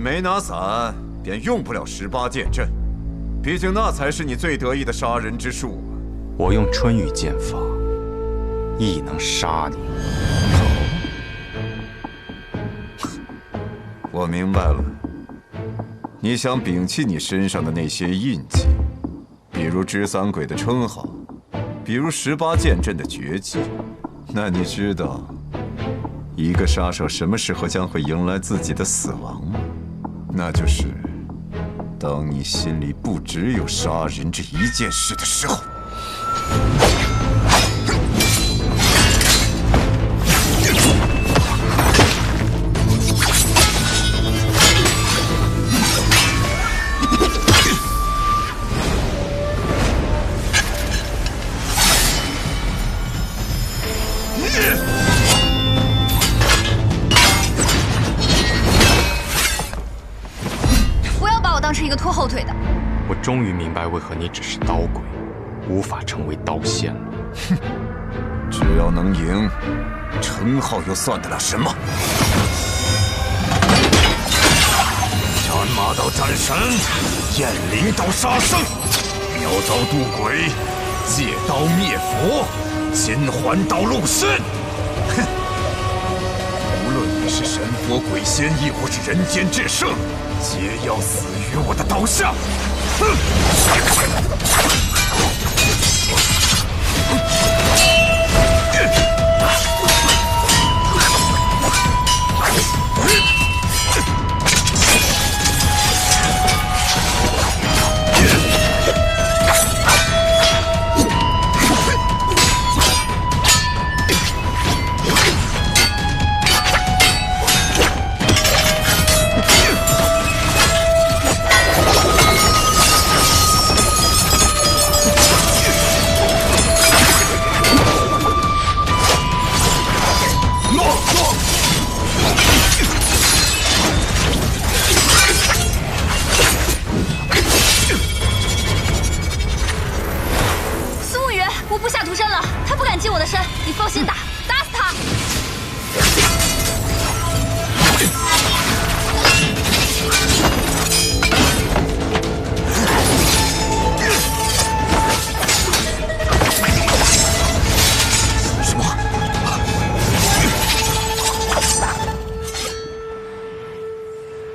没拿伞，便用不了18剑阵。毕竟那才是你最得意的杀人之术。我用春雨剑法，亦能杀你。我明白了，你想摒弃你身上的那些印记，比如知三鬼的称号，比如18剑阵的绝技。那你知道，一个杀手什么时候将会迎来自己的死亡吗？那就是，当你心里不只有杀人这一件事的时候。当成一个拖后腿的。我终于明白为何你只是刀鬼，无法成为刀仙了。哼，只要能赢，称号又算得了什么？斩马刀斩神，雁翎刀杀生，妙刀渡鬼，借刀灭佛，金环刀戮身。哼！无论你是神佛鬼仙，亦或是人间至圣，皆要死于我的刀下！哼！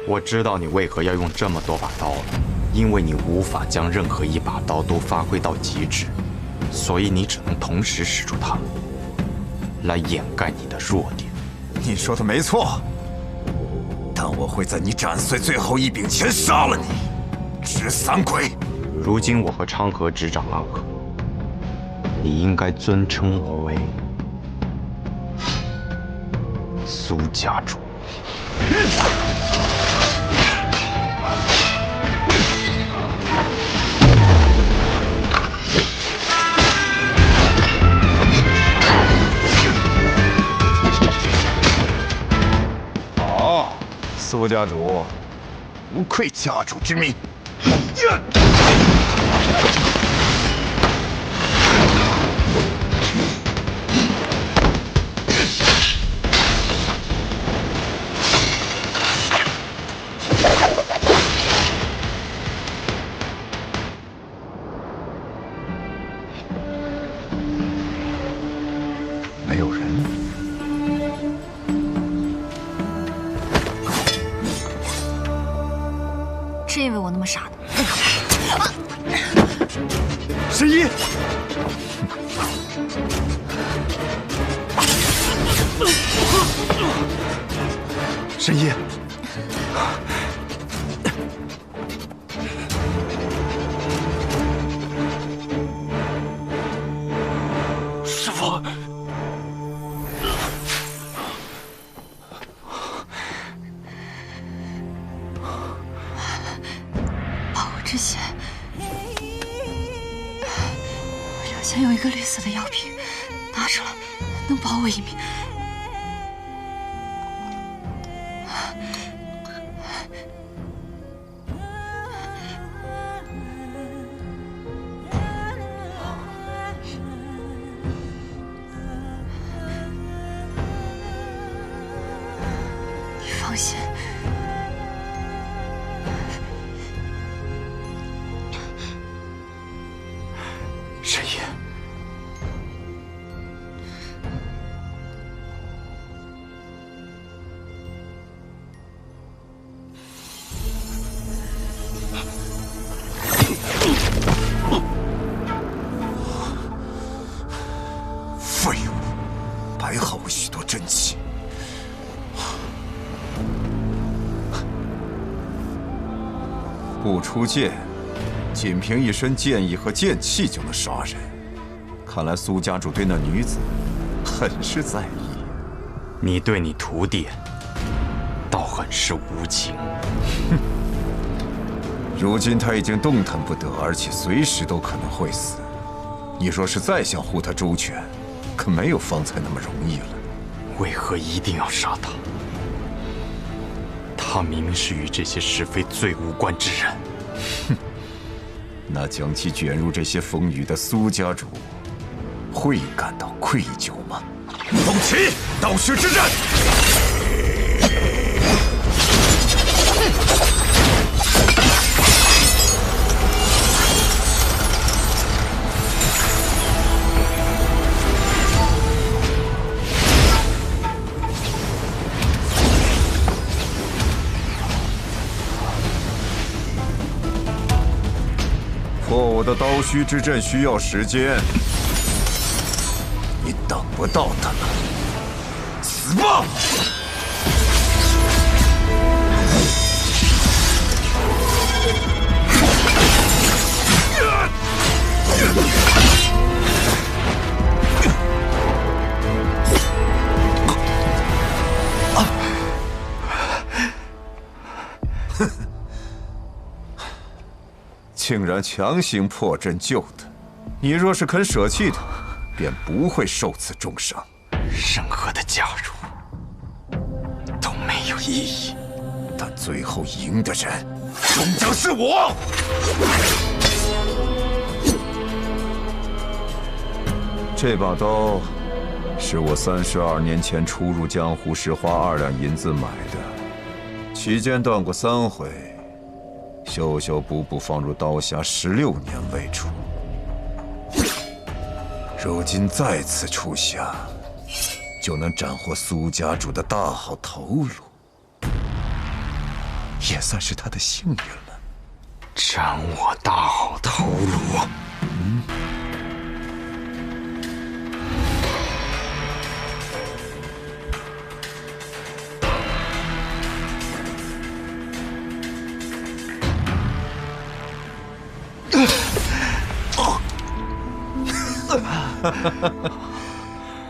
我知道你为何要用这么多把刀了，因为你无法将任何一把刀都发挥到极致，所以你只能同时使出它，来掩盖你的弱点。你说的没错，但我会在你斩碎最后一柄前杀了你，知三鬼。如今我和昌河执掌暗河，你应该尊称我为苏家主。好，苏家主，不愧家主之名。没有人。真以为我那么傻呢？神医，神医，师父。之前，梁前有一个绿色的药瓶，拿出来能保我一命。你放心，不出剑，仅凭一身剑意和剑气就能杀人。看来苏家主对那女子很是在意。你对你徒弟倒很是无情。哼，如今他已经动弹不得，而且随时都可能会死。你若是再想护他周全，可没有方才那么容易了。为何一定要杀他？他明明是与这些是非最无关之人。哼，那将其卷入这些风雨的苏家主，会感到愧疚吗？走起，道学之战！破我的刀虚之阵需要时间，你等不到他了。死吧！竟然强行破阵救他！你若是肯舍弃他，便不会受此重伤。任何的加入都没有意义，但最后赢的人终将是我。这把刀是我32年前初入江湖时花2两银子买的，期间断过3回。修修补补放入刀匣16年未出，如今再次出匣，就能斩获苏家主的大好头颅，也算是他的幸运了。斩我大好头颅！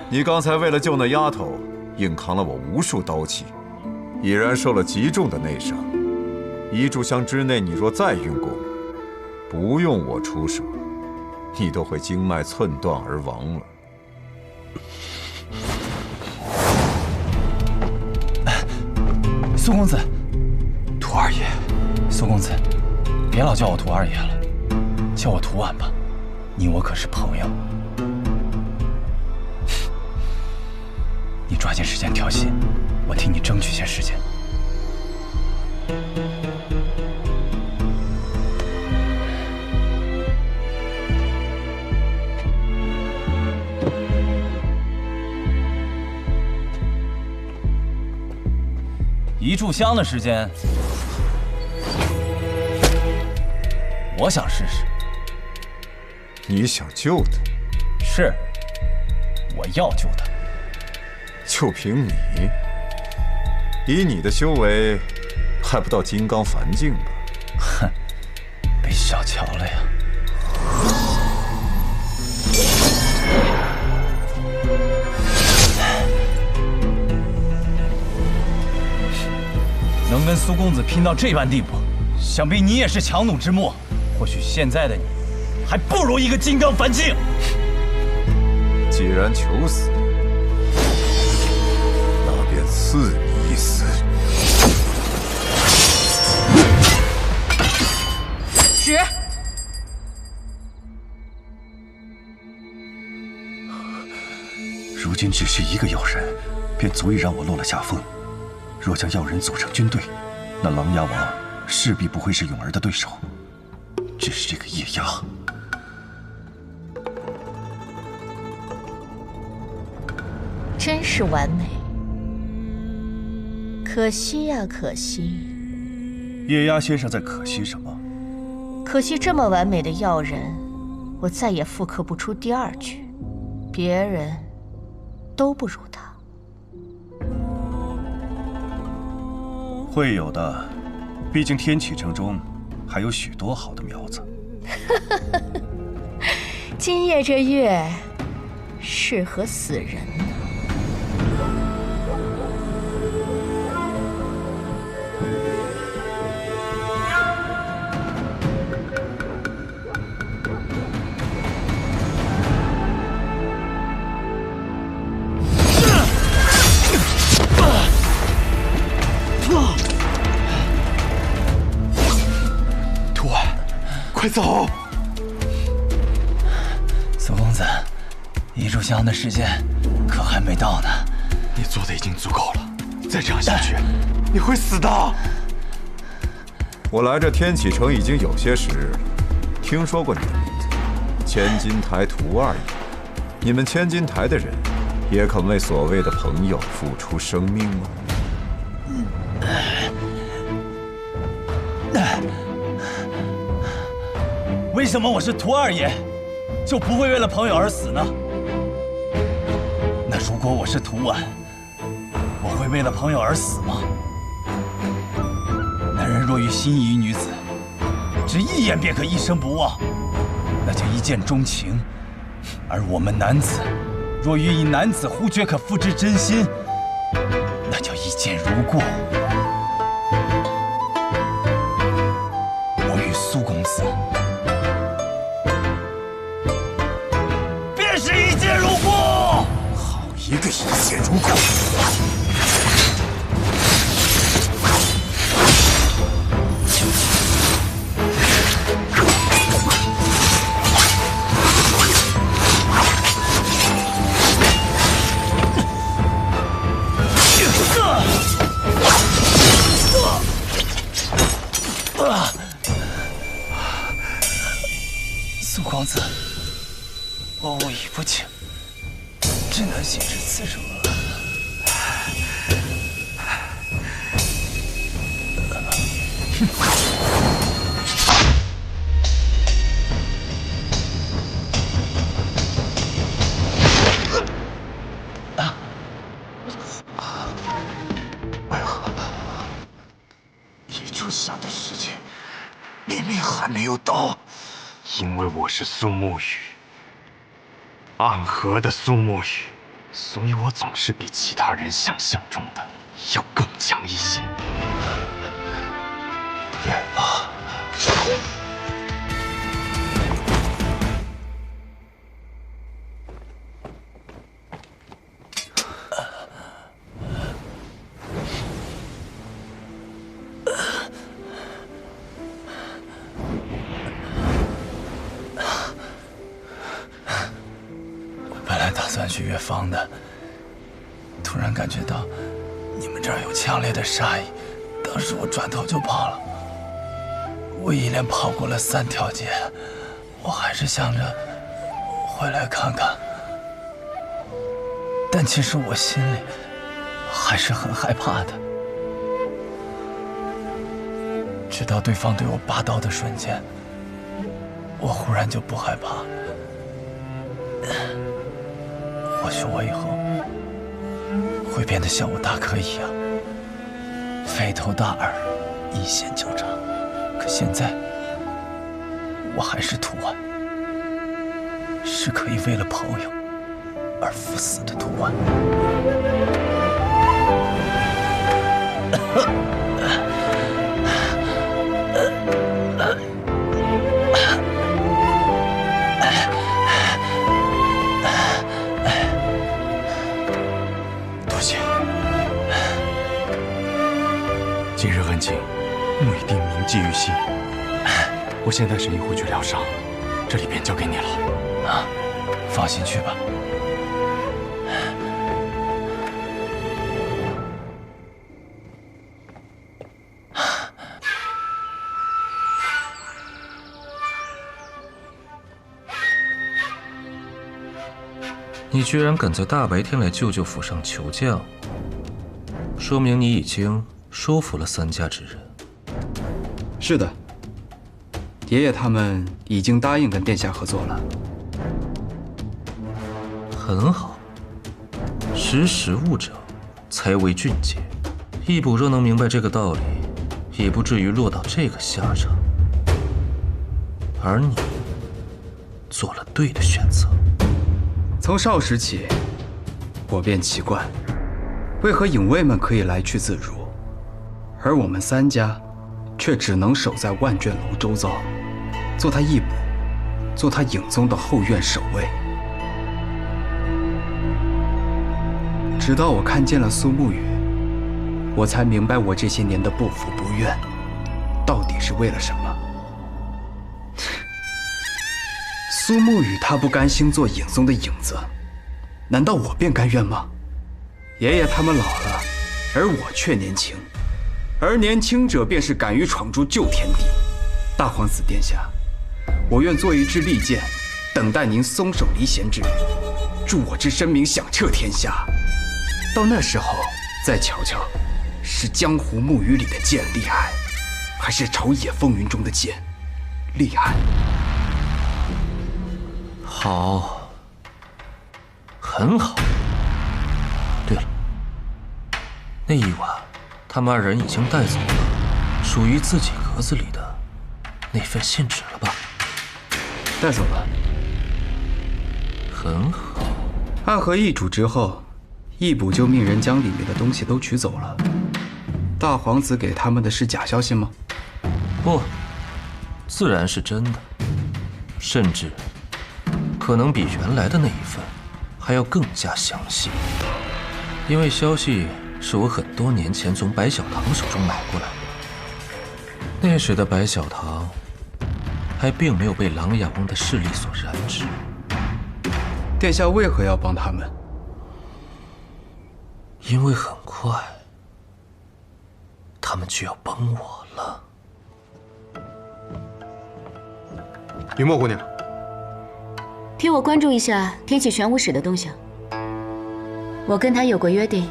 你刚才为了救那丫头，硬扛了我无数刀气，已然受了极重的内伤。1炷香之内，你若再运功，不用我出手，你都会经脉寸断而亡了。苏公子，屠二爷，苏公子，别老叫我屠二爷了，叫我屠婉吧，你我可是朋友。你抓紧时间调息，我替你争取些时间。1炷香的时间，我想试试。你想救他？是，我要救他。就凭你，以你的修为，还不到金刚凡境吧？哼，被小瞧了呀！能跟苏公子拼到这般地步，想必你也是强弩之末。或许现在的你，还不如一个金刚凡境。既然求死，那便赐你一死。止！如今只是一个药人，便足以让我落了下风。若将药人组成军队，那琅琊王势必不会是永儿的对手。只是这个叶押，真是完美，可惜呀，可惜。叶押先生在可惜什么？可惜这么完美的药人，我再也复刻不出第2句，别人都不如他。会有的，毕竟天启城中还有许多好的苗子。今夜这月适合死人呢。图安，快走！苏公子，一炷香的时间可还没到呢。你做的已经足够了，再这样下去，你会死的。我来这天启城已经有些时日了，听说过你的名字，千金台屠二爷。你们千金台的人，也肯为所谓的朋友付出生命吗？为什么我是屠二爷，就不会为了朋友而死呢？那如果我是屠婉，我会为了朋友而死吗？男人若遇心仪女子，只一眼便可一生不忘，那叫一见钟情；而我们男子，若遇一男子忽觉可付之真心，那叫一见如故。我与苏公子，便是一见如故。好一个一见如故！苏公子，我误以不轻，只能心知此辱。一炷香的时间，明明还没有到。因为我是苏沐雨，暗河的苏沐雨，所以我总是比其他人想象中的要更强一些。冤啊！本来打算去月芳的，突然感觉到你们这儿有强烈的杀意，当时我转头就跑了。我一连跑过了3条街，我还是想着回来看看，但其实我心里还是很害怕的。直到对方对我拔刀的瞬间，我忽然就不害怕了。或许我以后会变得像我大哥一样，肥头大耳，一线交叉。可现在，我还是屠婉，是可以为了朋友而赴死的屠婉。多谢。今日恩情，我一定铭记于心。我现在神医会去疗伤，这里便交给你了。啊，放心去吧。你居然敢在大白天来舅舅府上求教，说明你已经说服了3家之人。是的，爷爷他们已经答应跟殿下合作了。很好，识时务者才为俊杰。义捕若能明白这个道理，也不至于落到这个下场。而你做了对的选择。从少时起，我便奇怪，为何影卫们可以来去自如，而我们三家却只能守在万卷楼周遭，做他义捕，做他影宗的后院守卫。直到我看见了苏沐雨，我才明白我这些年的不服不愿，到底是为了什么。苏沐雨他不甘心做影宗的影子，难道我便甘愿吗？爷爷他们老了，而我却年轻，而年轻者便是敢于闯出旧天地。大皇子殿下，我愿做一支利剑，等待您松手离弦之日，助我之声名响彻天下。到那时候，再瞧瞧，是江湖木鱼里的剑厉害，还是朝野风云中的剑厉害？好，很好。对了，那一晚，他们二人已经带走了属于自己格子里的那份信纸了吧？带走了。很好。暗合易主之后，易卜就命人将里面的东西都取走了。大皇子给他们的是假消息吗？不，自然是真的，甚至可能比原来的那一份还要更加详细。因为消息是我很多年前从白小堂手中买过来的，那时的白小堂还并没有被琅琊王的势力所染指。殿下为何要帮他们？因为很快他们就要帮我了。云墨姑娘，替我关注一下天启玄武使的动向。我跟他有过约定，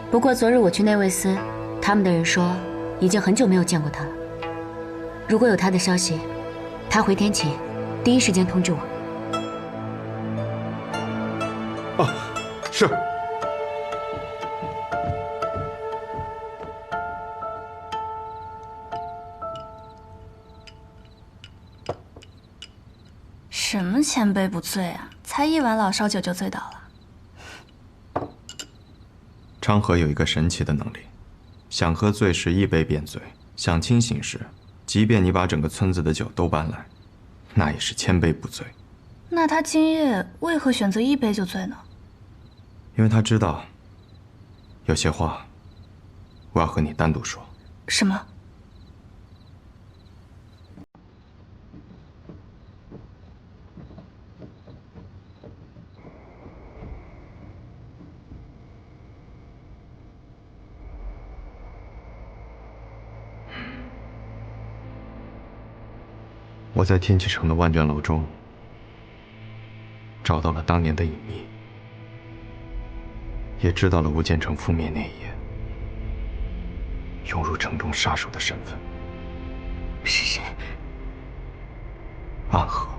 不过昨日我去内卫司，他们的人说已经很久没有见过他了。如果有他的消息，他回天启，第一时间通知我。哦，是。什么千杯不醉啊？才一碗老烧酒就醉倒了。昌河有一个神奇的能力，想喝醉时一杯便醉，想清醒时，即便你把整个村子的酒都搬来，那也是千杯不醉。那他今夜为何选择一杯就醉呢？因为他知道，有些话，我要和你单独说。什么？我在天启城的万卷楼中找到了当年的隐秘，也知道了吴建成覆灭那一夜涌入城中杀手的身份。是谁？安和。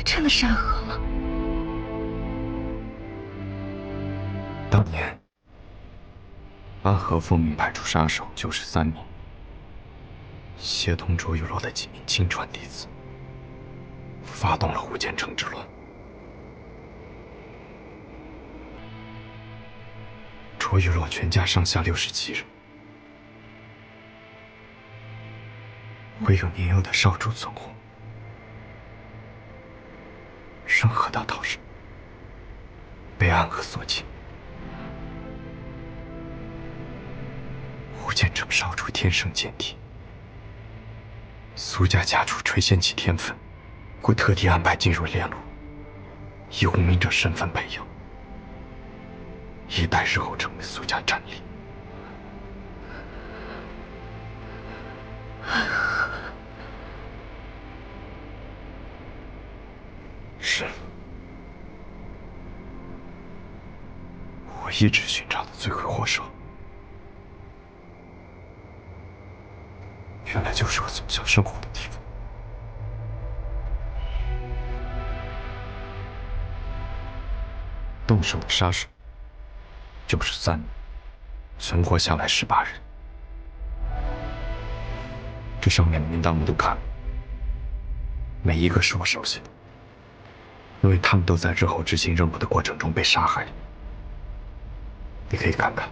真的是安和吗？当年安和奉命派出杀手93名，协同卓玉洛的几名亲传弟子，发动了吴建成之乱。卓玉洛全家上下67人，唯有年幼的少主存活，生和大逃生，被安和所擒。吴建成少主天生剑体，苏家家主垂涎其天分，故特地安排进入炼炉，以无名者身份培养，以待日后成为苏家战力。是，我一直寻找的罪魁祸首，原来就是我从小生活的地方。动手的杀手93人，存活下来18人。这上面的名单我都看了，每一个是我熟悉，因为他们都在日后执行任务的过程中被杀害。你可以看看。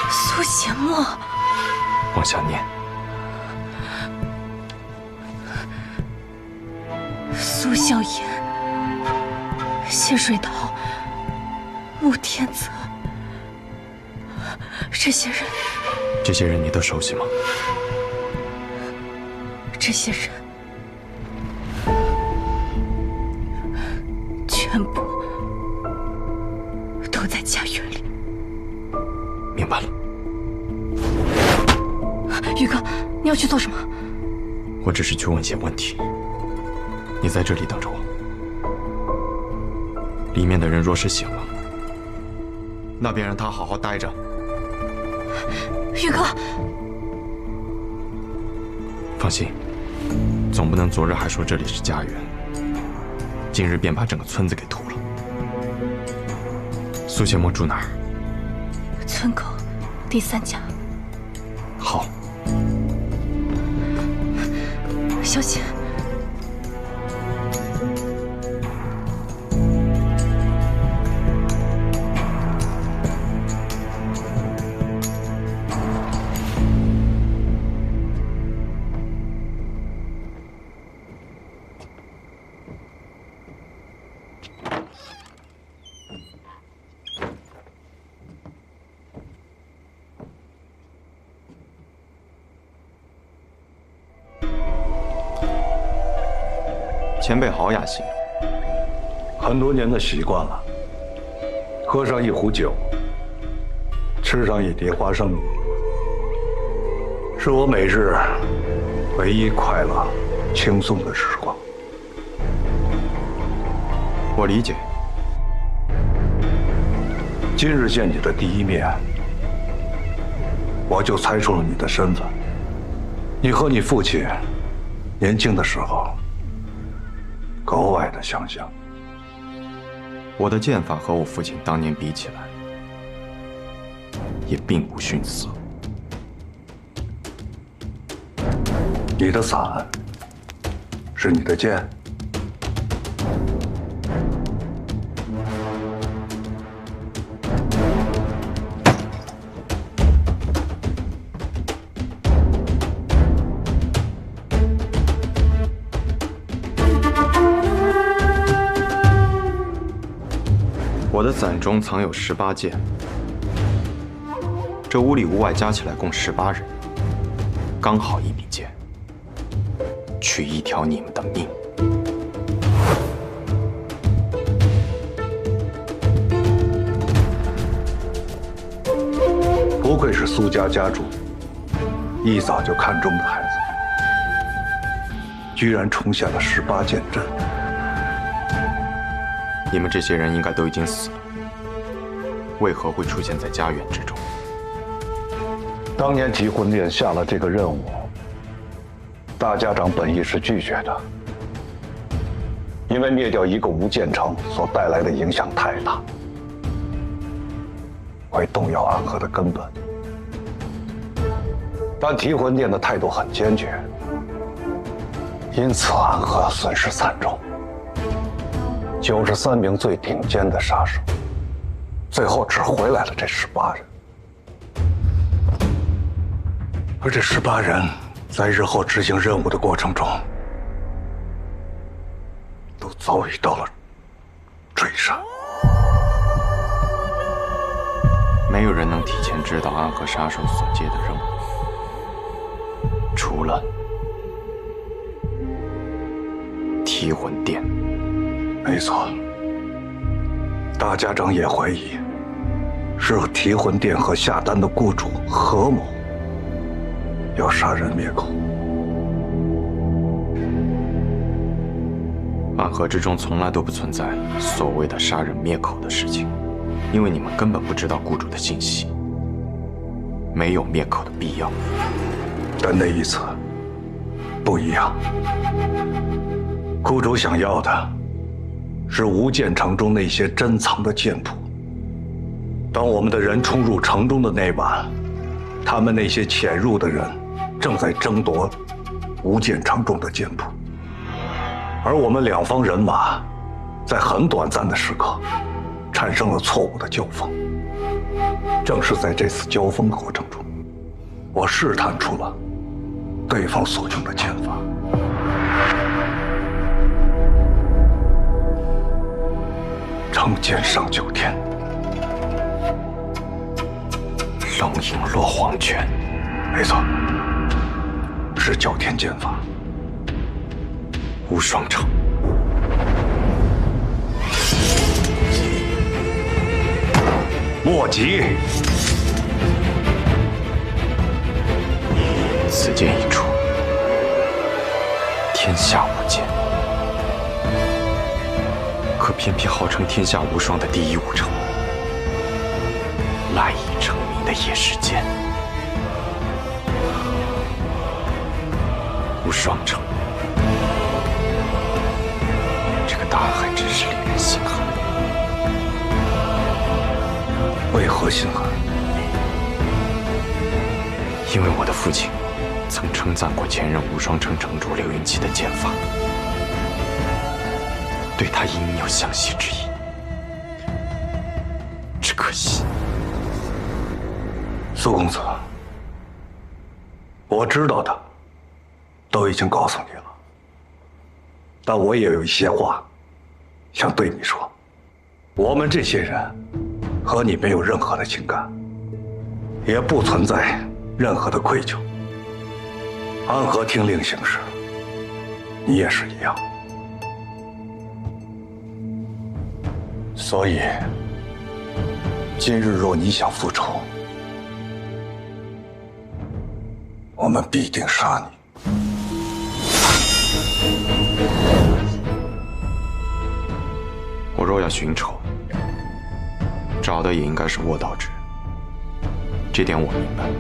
苏邪墨，往下念。苏笑言，谢水桃，穆天泽，这些人你都熟悉吗？这些人全部都在家园里。明白了。宇哥，你要去做什么？我只是去问些问题，你在这里等着我。里面的人若是醒了，那便让他好好待着。宇哥，放心，总不能昨日还说这里是家园，今日便把整个村子给屠了。苏邪墨住哪儿？村口第3家。好。小心。前辈好雅兴，很多年的习惯了。喝上一壶酒，吃上一碟花生米，是我每日唯一快乐、轻松的时光。我理解。今日见你的第一面，我就猜出了你的身份。你和你父亲年轻的时候格外的相像。我的剑法和我父亲当年比起来，也并无逊色。你的伞是你的剑，我的伞中藏有18剑，这屋里屋外加起来共18人，刚好一柄剑，取一条你们的命。不愧是苏家家主，一早就看中的孩子，居然重现了18剑阵。你们这些人应该都已经死了，为何会出现在家园之中？当年提魂殿下了这个任务，大家长本意是拒绝的，因为灭掉一个无剑城所带来的影响太大，会动摇暗河的根本。但提魂殿的态度很坚决，因此暗河损失惨重。93名最顶尖的杀手，最后只回来了这18人，而这18人在日后执行任务的过程中，都遭遇到了追杀。没有人能提前知道暗河杀手所接的任务，除了提魂殿。没错，大家长也怀疑是提魂殿和下丹的雇主合谋，要杀人灭口。暗河之中从来都不存在所谓的杀人灭口的事情，因为你们根本不知道雇主的信息。没有灭口的必要。但那一次不一样，窟主想要的是无间城中那些珍藏的剑谱。当我们的人冲入城中的那晚，他们那些潜入的人正在争夺无间城中的剑谱，而我们两方人马在很短暂的时刻产生了错误的交锋。正是在这次交锋的过程中，我试探出了对方所用的剑法。成剑上九天，龙影落黄泉。没错，是九天剑法。无双城，莫急，此剑一出，天下无剑。可偏偏号称天下无双的第一武城，赖以成名的也是剑。无双城，这个答案还真是令人心寒。为何心寒？因为我的父亲曾称赞过前任无双城城主刘云奇的剑法，对他应有相惜之意。只可惜，苏公子，我知道的都已经告诉你了，但我也有一些话想对你说。我们这些人和你没有任何的情感，也不存在任何的愧疚。安和听令行事，你也是一样。所以，今日若你想复仇，我们必定杀你。我若要寻仇，找的也应该是卧道之人，这点我明白。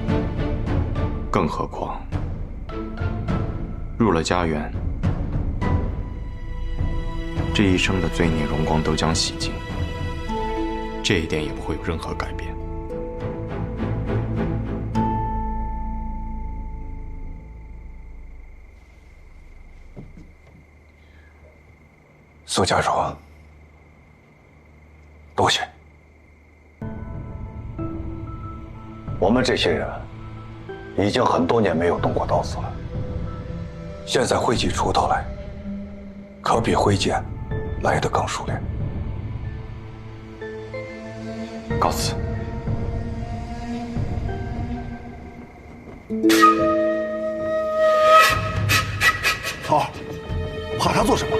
更何况，入了家园，这一生的罪孽荣光都将洗尽，这一点也不会有任何改变。苏家主，多谢。我们这些人已经很多年没有动过刀子了，现在挥起锄头来，可比挥剑来得更熟练。告辞。桃儿，怕他做什么？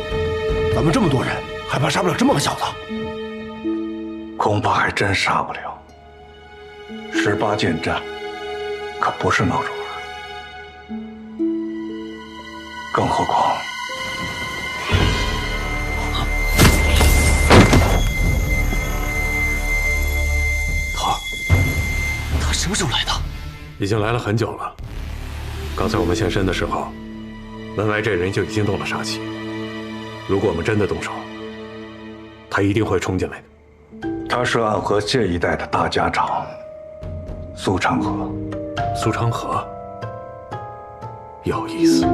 咱们这么多人，还怕杀不了这么个小子？恐怕还真杀不了。18剑阵可不是闹着玩，更何况他什么时候来的？已经来了很久了。刚才我们现身的时候，门外这人就已经动了杀气。如果我们真的动手，他一定会冲进来的。他是暗河这一带的大家长，苏长河。苏长河，有意思。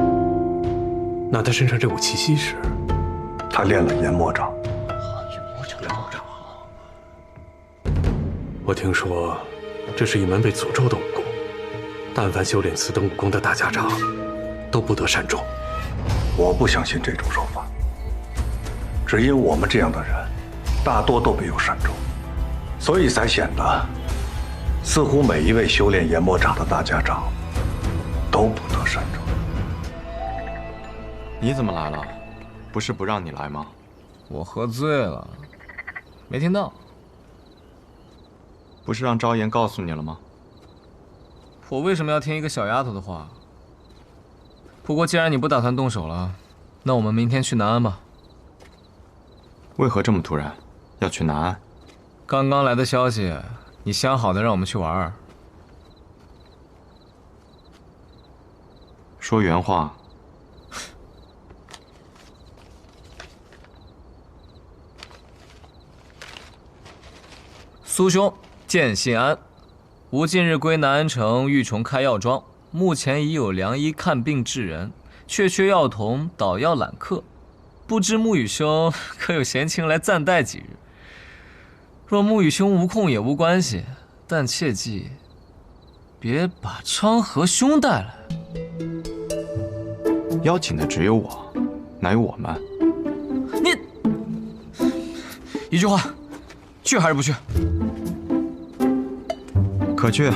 那他身上这股气息是？他练了研魔掌。我听说，这是一门被诅咒的武功，但凡修炼此等武功的大家长，都不得善终。我不相信这种说法，只因我们这样的人，大多都没有善终，所以才显得似乎每一位修炼研魔掌的大家长都不得善终。你怎么来了？不是不让你来吗？我喝醉了，没听到。不是让昭妍告诉你了吗？我为什么要听一个小丫头的话？不过既然你不打算动手了，那我们明天去南安吧。为何这么突然？要去南安？刚刚来的消息，你相好的让我们去玩儿。说原话。苏兄，见信安。吾近日归南安城玉崇开药庄，目前已有良医看病治人，却缺药童捣药揽客。不知沐雨兄可有闲情来暂带几日？若沐雨兄无空也无关系，但切记别把昌河兄带来。邀请的只有我，哪有我们？你一句话，去还是不去？可去，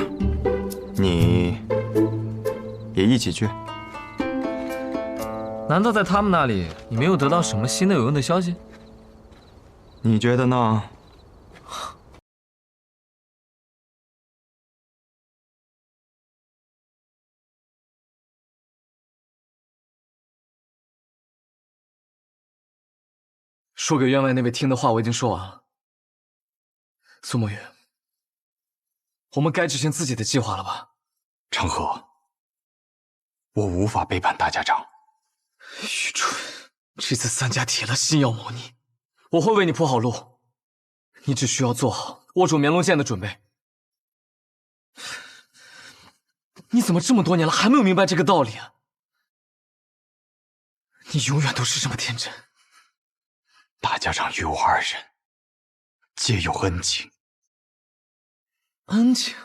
你也一起去。难道在他们那里你没有得到什么新的有用的消息？你觉得呢？说给员外那位听的话我已经说完了。苏沐雨，我们该执行自己的计划了吧？长河，我无法背叛大家长。愚蠢！这次三家铁了心要谋你，我会为你铺好路，你只需要做好握住绵龙剑的准备。你怎么这么多年了还没有明白这个道理啊？你永远都是这么天真。大家长与我二人皆有恩情。恩情？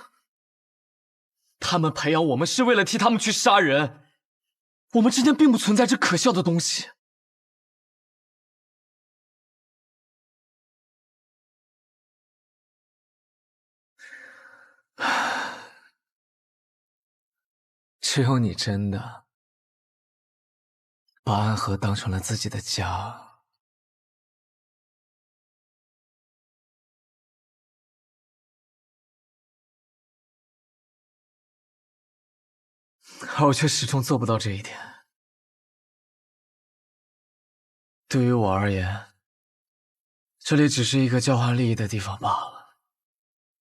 他们培养我们是为了替他们去杀人，我们之间并不存在这可笑的东西。只有你真的把安河当成了自己的家。而我却始终做不到这一点。对于我而言，这里只是一个交换利益的地方罢了。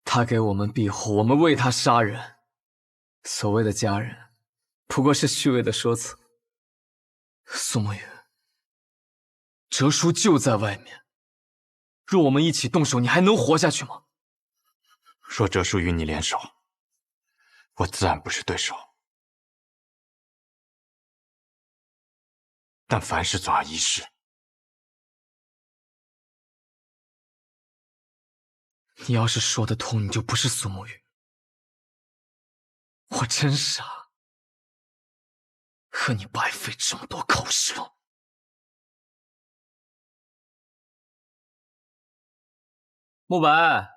他给我们庇护，我们为他杀人。所谓的家人，不过是虚伪的说辞。苏沐雨，哲叔就在外面，若我们一起动手，你还能活下去吗？若哲叔与你联手，我自然不是对手。但凡事总要一试。你要是说得通，你就不是苏沐雨。我真傻，和你白费这么多口舌。慕白，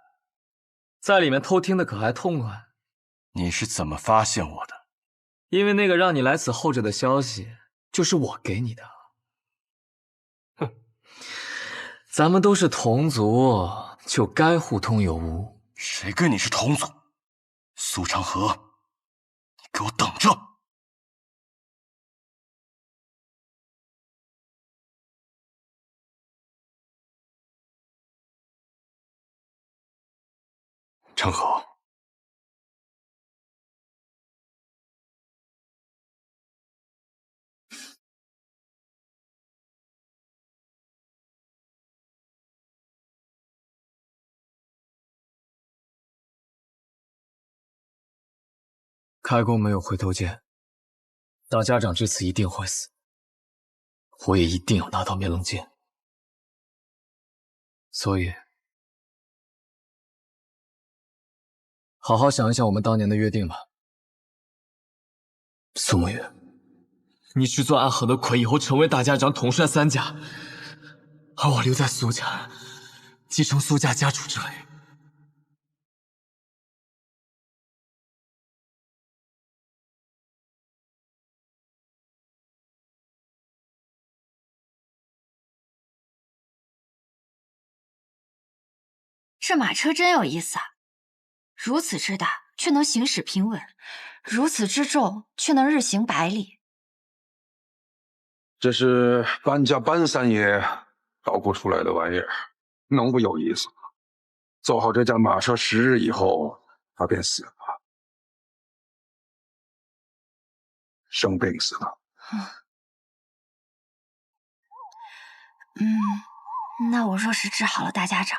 在里面偷听的可还痛快？你是怎么发现我的？因为那个让你来此候着的消息，就是我给你的。哼，咱们都是同族，就该互通有无。谁跟你是同族？苏长河，你给我等着！长河，开弓没有回头箭，大家长这次一定会死，我也一定要拿到灭龙剑。所以，好好想一想我们当年的约定吧。苏沐雨，你去做安河的魁，以后成为大家长，统帅三家，而我留在苏家，继承苏家家主之位。这马车真有意思啊！如此之大，却能行驶平稳；如此之重，却能日行百里。这是搬家搬三爷捣鼓出来的玩意儿，能不有意思吗？走好这架马车10日以后，他便死了。生病死的。那我若是治好了大家长，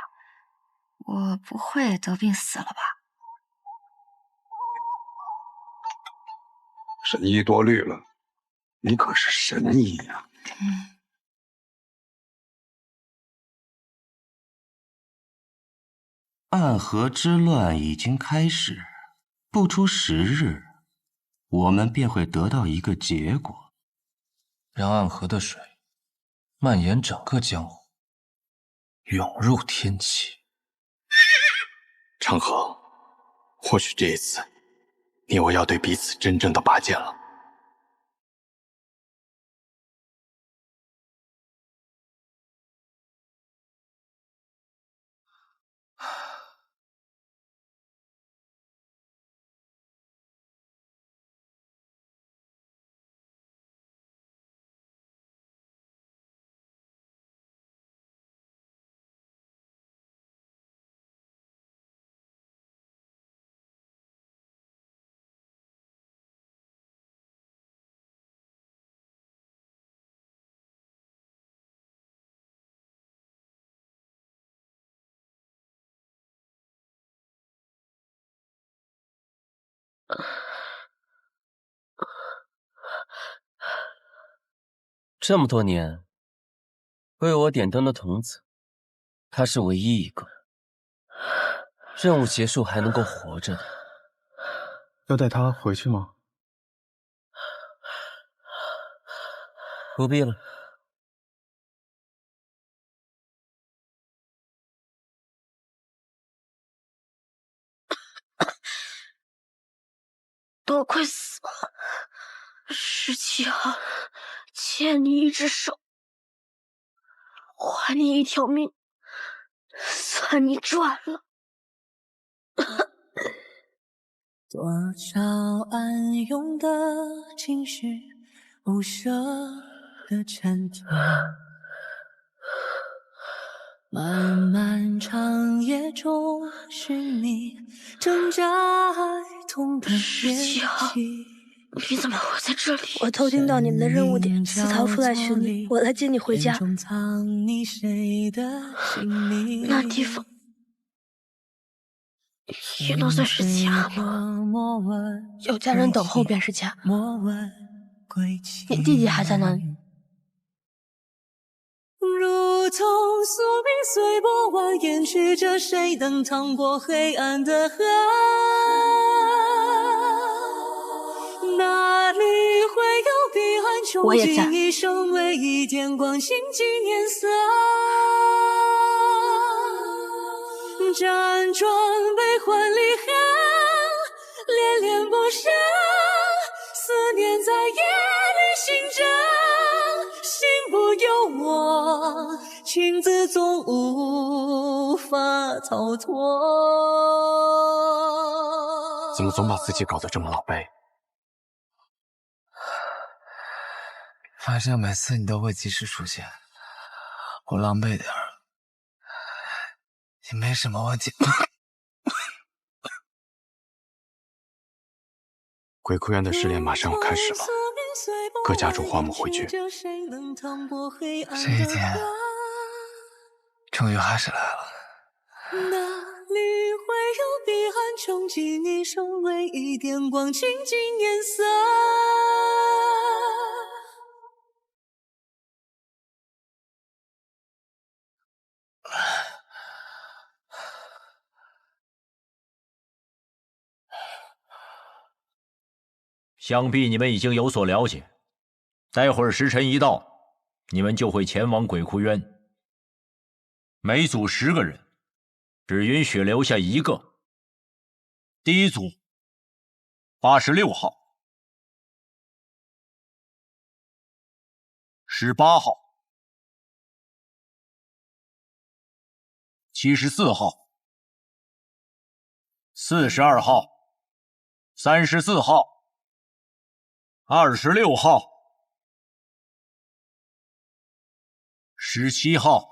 我不会得病死了吧？神医多虑了，你可是神医呀。暗河之乱已经开始，不出10日，我们便会得到一个结果，让暗河的水蔓延整个江湖，涌入天启。长河，或许这一次，你我要对彼此真正的拔剑了。这么多年为我点灯的童子，他是唯一一个任务结束还能够活着的。要带他回去吗？不必了。都快死了，17号，欠你一只手，还你一条命，算你赚了。多少暗涌的情绪，无声的沉淀，漫漫长夜中寻觅，挣扎爱痛的17号，你怎么会在这里？我偷听到你们的任务点，私逃出来寻你，我来接你回家。那地方也能算是家吗？有家人等候便是家。你弟弟还在哪里？如同宿命随波蜿蜒曲折，谁能趟过黑暗的河？哪里会有彼岸穷尽一生，唯一点光，倾尽颜色。辗转悲欢离合，恋恋不舍，思念在夜里醒着，心不由我，情字总无法逃脱。怎么总把自己搞得这么狼狈？反正每次你都会及时出现，我狼狈点儿也没什么问题。鬼哭院的试炼马上要开始了，各家主唤我们回去。这一天终于还是来了。哪里会有彼岸穷尽一生，唯一点光，倾尽颜色。想必你们已经有所了解，待会儿时辰一到，你们就会前往鬼窟渊。每组10个人，只允许留下1个。第一组86号、18号、74号、42号、34号、26号、17号、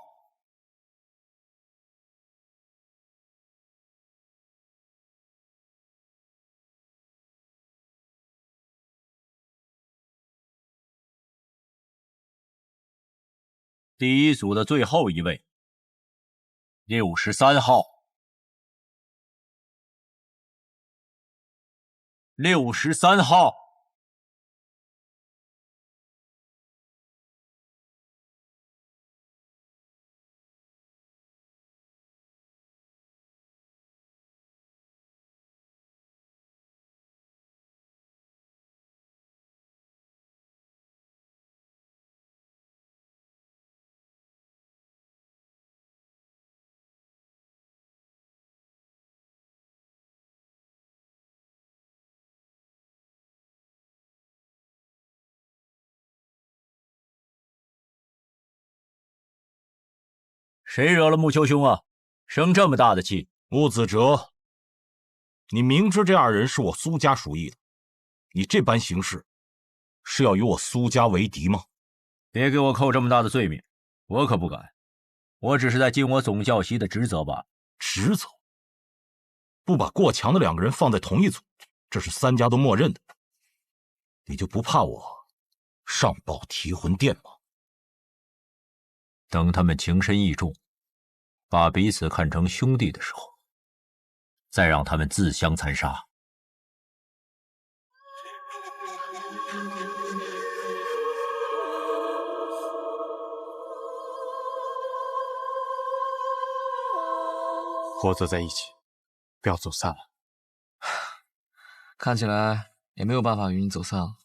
第一组的最后一位，63号。63号。谁惹了穆秋兄啊？生这么大的气！穆子哲，你明知这二人是我苏家属意的，你这般行事，是要与我苏家为敌吗？别给我扣这么大的罪名，我可不敢。我只是在尽我总教习的职责罢了。职责？不把过强的两个人放在同一组，这是三家都默认的。你就不怕我上报提魂殿吗？等他们情深意重，把彼此看成兄弟的时候，再让他们自相残杀。合作在一起，不要走散了。看起来也没有办法与你走散了。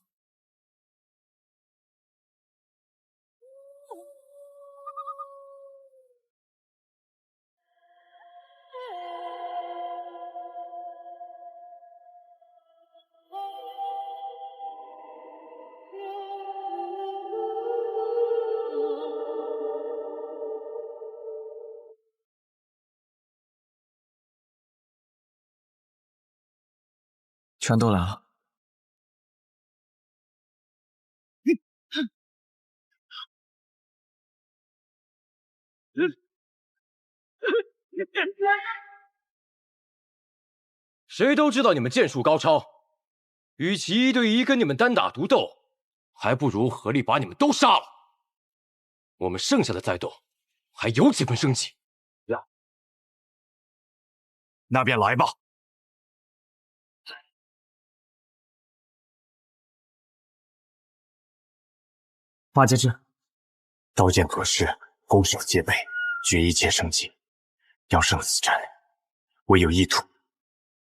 全都来了。谁都知道你们剑术高超，与其1对1跟你们单打独斗，还不如合力把你们都杀了。我们剩下的再斗，还有几分生气。那便来吧。八戒之，刀剑合十，攻守戒备，决一切生机。要生死战，唯有一途，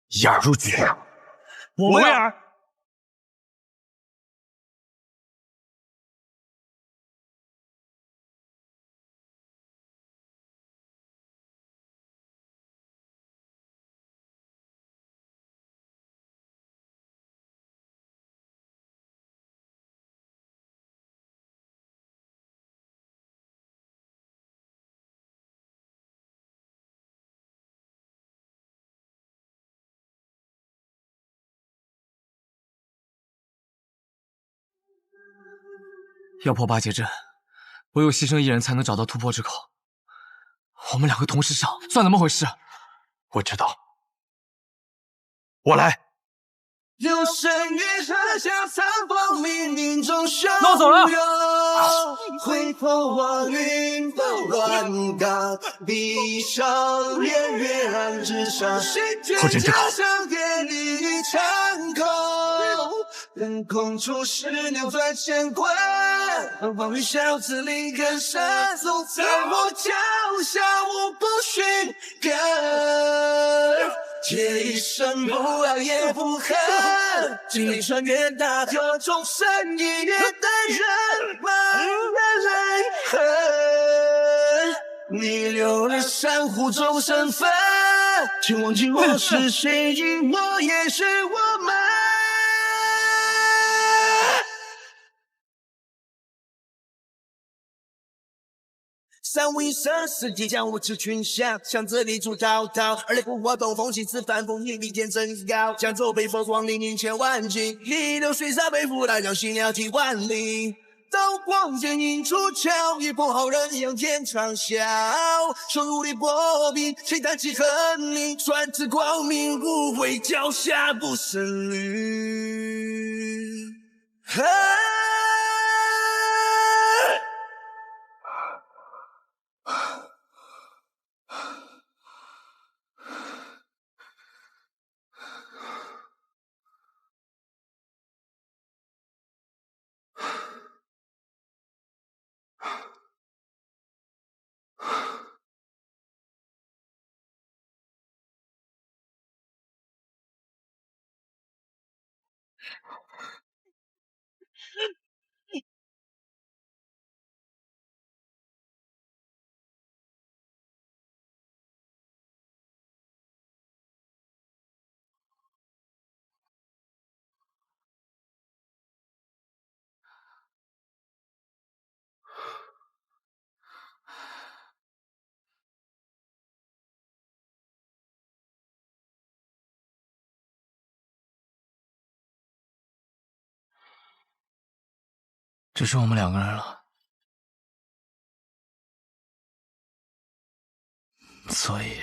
一二入局。我为尔。要破八节阵，唯有牺牲一人才能找到突破之口。我们两个同时上，算怎么回事？我知道，我来。有神于河下残风冥冥中汹涌，那我走了。回头望云都乱岗，闭上眼月暗之上，破阵之口。夜里长空，等空出世扭转乾坤，风雨小子灵根深，走在我脚下无不寻根。借一生不爱也不恨，经历穿越大河，终身一夜的人满的泪痕。你留了珊瑚中身份，请忘记我是谁，因我也是我们。三五一生，世纪将我持群翔，向这里主滔滔，而雷不活东风起，此反风逆，利剑真高，江州北风光临临千万斤，逆流水沙背负来，让心鸟替万里。刀光剑影出鞘，一波好人仰天长啸，手如履薄冰，谁弹起恨命，传至光明，无悔脚下不胜缕。只剩我们2个人了，所以，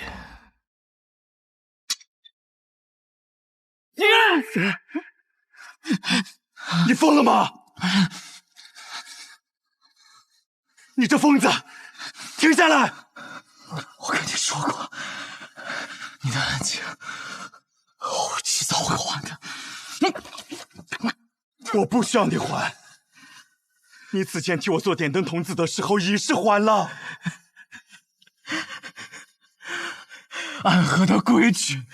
你疯了吗？你这疯子，停下来！我跟你说过，你的恩情，我迟早会还的。我不需要你还。你此前替我做点灯童子的时候已是还了。暗河的规矩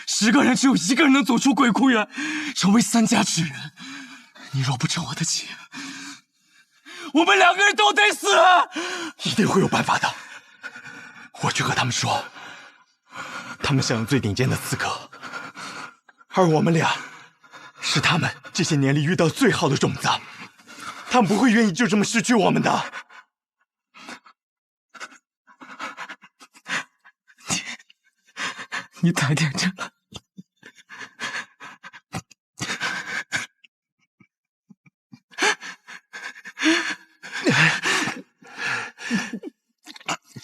，10个人只有1个人能走出鬼窟园，成为3家之人。你若不成我的情，我们2个人都得死。一定会有办法的。我去和他们说，他们享有最顶尖的资格，而我们俩是他们这些年里遇到最好的种子。他们不会愿意就这么失去我们的。你太天真了。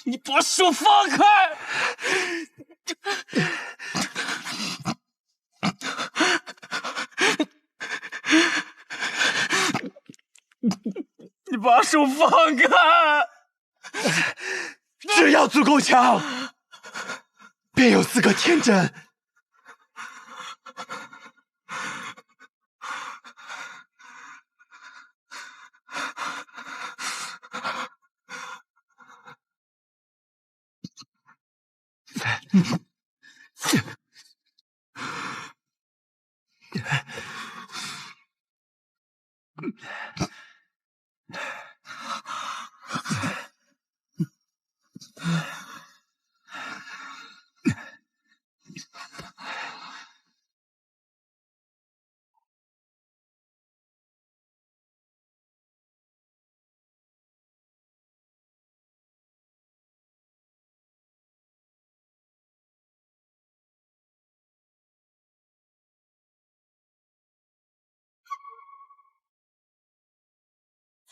你把手放开！你把手放开！只要足够强，便有资格天真。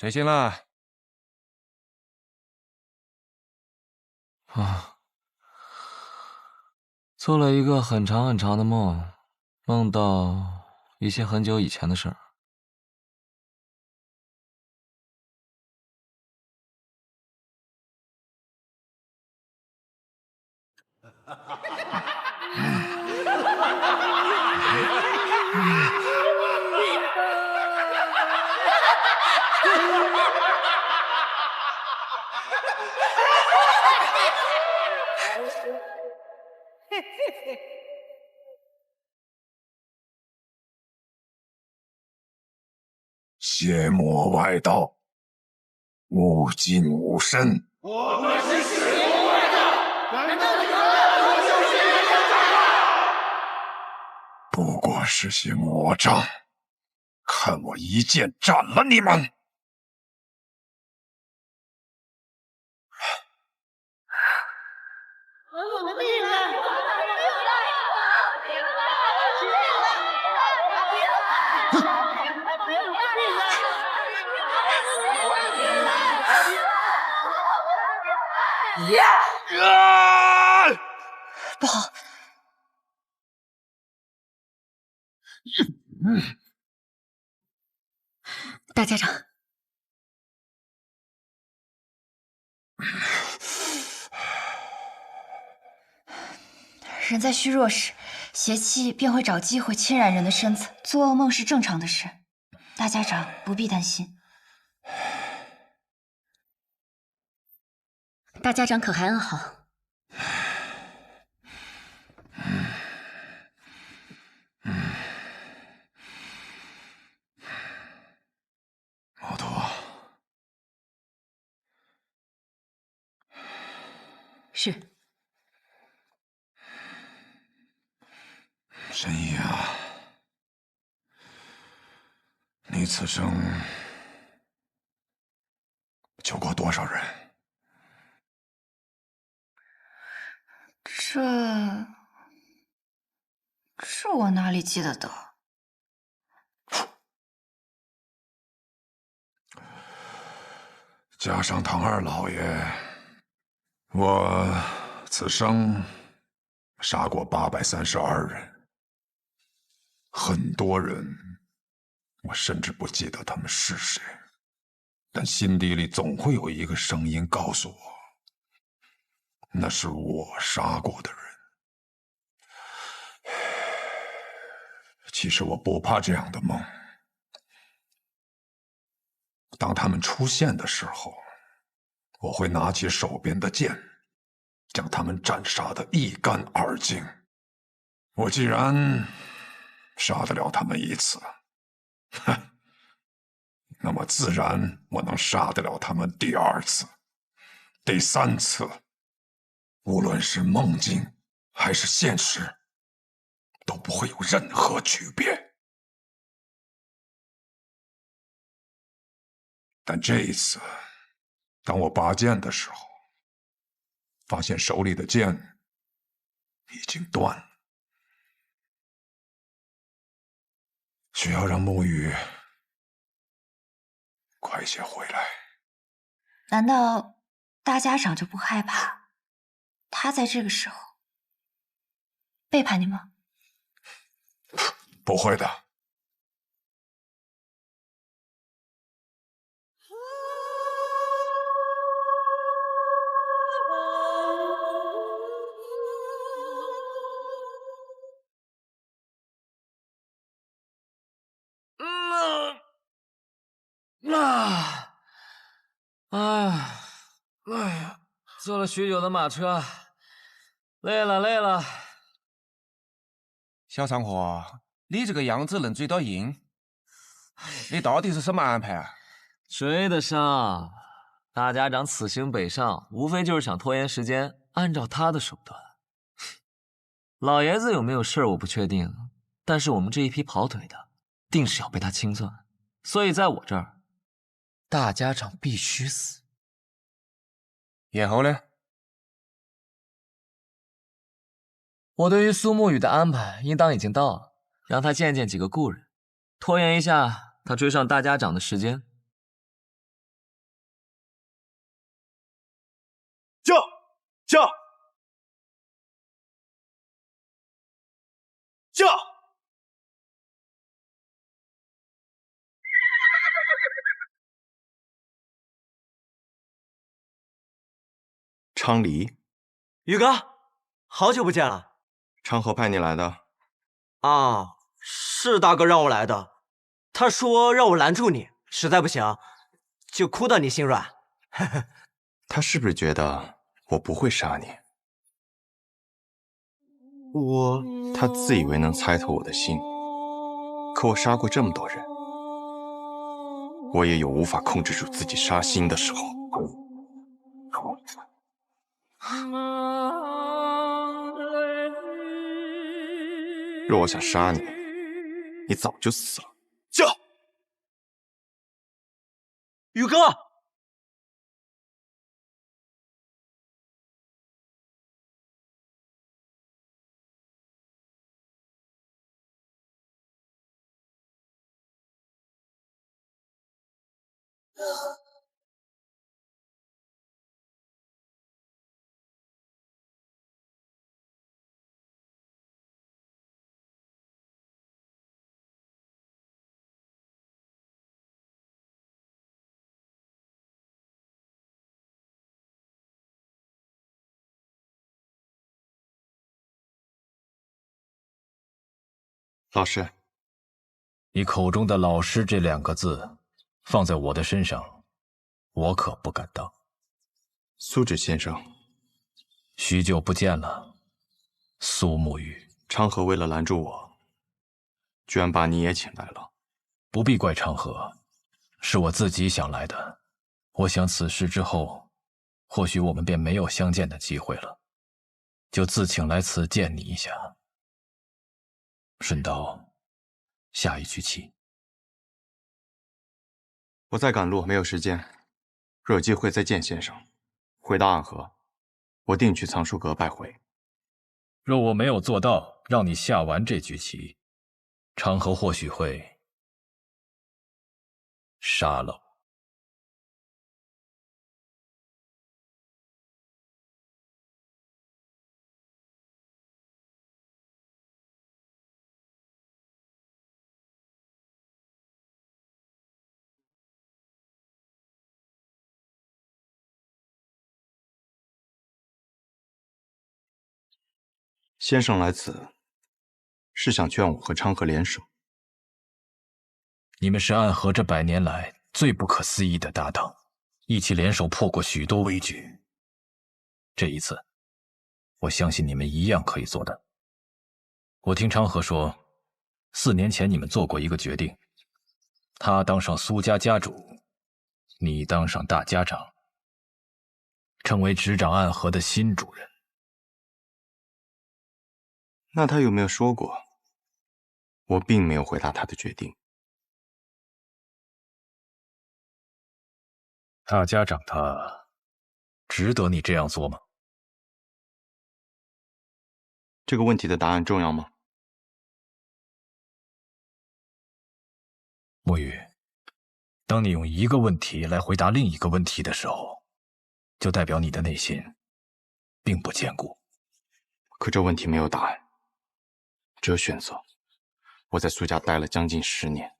谁醒了？做了一个很长很长的梦，梦到一些很久以前的事儿。邪魔外道，勿近勿深。我们是邪魔外道，难道你们要救邪魔外道？不过是些魔障，看我一剑斩了你们！我们命啊！不好！大家长，人在虚弱时，邪气便会找机会侵染人的身子，做噩梦是正常的事。大家长不必担心。大家长可还安好？神医啊，你此生救过多少人？这我哪里记得得？加上唐二老爷，我此生杀过832人，很多人，我甚至不记得他们是谁，但心底里总会有一个声音告诉我，那是我杀过的人。其实我不怕这样的梦。当他们出现的时候，我会拿起手边的剑，将他们斩杀得一干二净。我既然杀得了他们一次，那么自然我能杀得了他们第2次、第3次，无论是梦境还是现实，都不会有任何区别。但这一次，当我拔剑的时候，发现手里的剑已经断了，需要让沐雨快些回来。难道大家长就不害怕他在这个时候背叛你吗？不会的。哎呀，坐了许久的马车，累了。小长河，你这个样子能追到鹰，你到底是什么安排啊？追得上，大家长此行北上，无非就是想拖延时间，按照他的手段。老爷子有没有事我不确定，但是我们这一批跑腿的，定是要被他清算。所以在我这儿，大家长必须死。然后呢？我对于苏沐雨的安排，应当已经到了，让他见见几个故人，拖延一下他追上大家长的时间。驾！昌黎，宇哥，好久不见了。昌河派你来的？啊，是大哥让我来的。他说让我拦住你，实在不行就哭到你心软。他是不是觉得我不会杀你？他自以为能猜透我的心，可我杀过这么多人，我也有无法控制住自己杀心的时候。若我想杀你，你早就死了。宇哥，老师，你口中的老师这2个字，放在我的身上，我可不敢当。苏轼先生，许久不见了，苏沐雨。昌河为了拦住我，居然把你也请来了。不必怪昌河，是我自己想来的。我想此事之后，或许我们便没有相见的机会了，就自请来此见你一下。顺道下一局棋。我在赶路，没有时间。若有机会再见先生。回到暗河，我定去藏书阁拜会。若我没有做到让你下完这局棋，长河或许会杀了我。先生来此，是想劝我和昌河联手。你们是暗河这100年来最不可思议的搭档，一起联手破过许多危局。这一次，我相信你们一样可以做到。我听昌河说，4年前你们做过一个决定，他当上苏家家主，你当上大家长，成为执掌暗河的新主人。那他有没有说过？我并没有回答他的决定。大家长他值得你这样做吗？这个问题的答案重要吗？沐雨，当你用一个问题来回答另一个问题的时候，就代表你的内心并不坚固。可这问题没有答案。只有选择。我在苏家待了将近10年，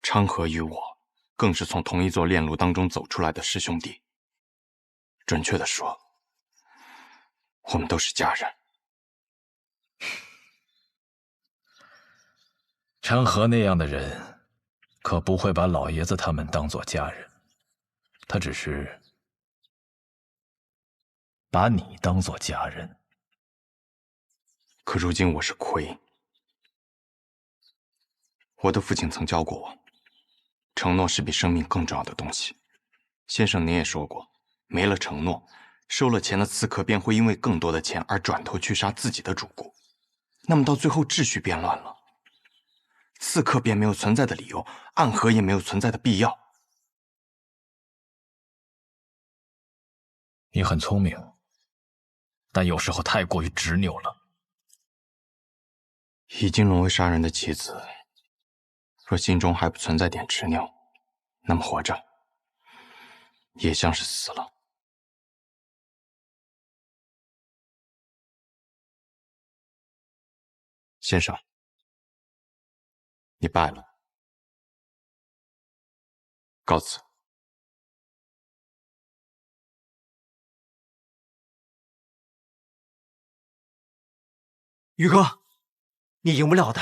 昌河与我更是从同一座炼炉当中走出来的师兄弟。准确的说，我们都是家人。昌河那样的人，可不会把老爷子他们当作家人，他只是把你当作家人。可如今我是魁。我的父亲曾教过我，承诺是比生命更重要的东西。先生您也说过，没了承诺，收了钱的刺客便会因为更多的钱而转头去杀自己的主顾。那么到最后秩序变乱了，刺客便没有存在的理由，暗河也没有存在的必要。你很聪明，但有时候太过于执拗了。已经沦为杀人的棋子，若心中还不存在点执拗，那么活着也像是死了。先生，你败了，告辞。宇哥，你赢不了的。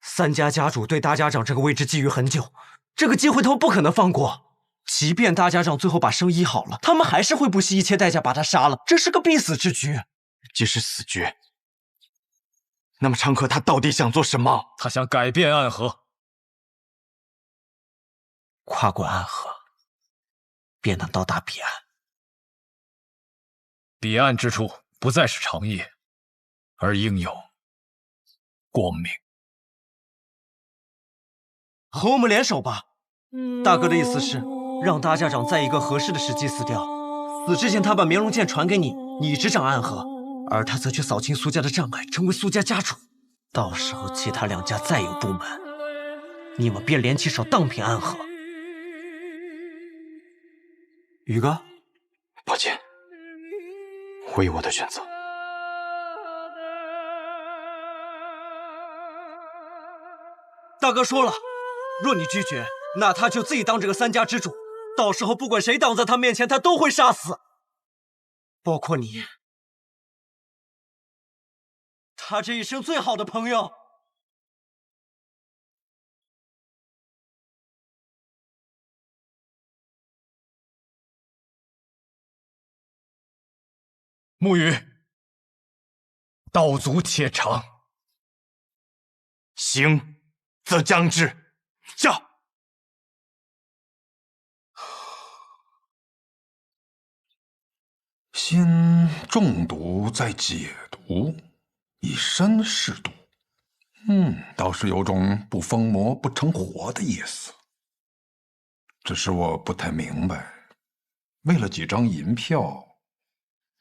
3家家主对大家长这个位置觊觎很久，这个机会他们不可能放过。即便大家长最后把生医好了，他们还是会不惜一切代价把他杀了，这是个必死之局。即使死局，那么昌河他到底想做什么？他想改变暗河，跨过暗河，便能到达彼岸。彼岸之处不再是长夜，而应有光明。和我们联手吧。大哥的意思是让大家长在一个合适的时机死掉，死之前他把绵龙剑传给你，你执掌暗河，而他则去扫清苏家的障碍，成为苏家家主。到时候其他2家再有不满，你们便联起手荡平暗河。宇哥，抱歉，我有我的选择。大哥说了，若你拒绝，那他就自己当这个3家之主，到时候不管谁挡在他面前，他都会杀死，包括你，他这一生最好的朋友。沐雨，道阻且长。行则将之。下。先中毒，再解毒，以身试毒，倒是有种不疯魔不成活的意思。只是我不太明白，为了几张银票，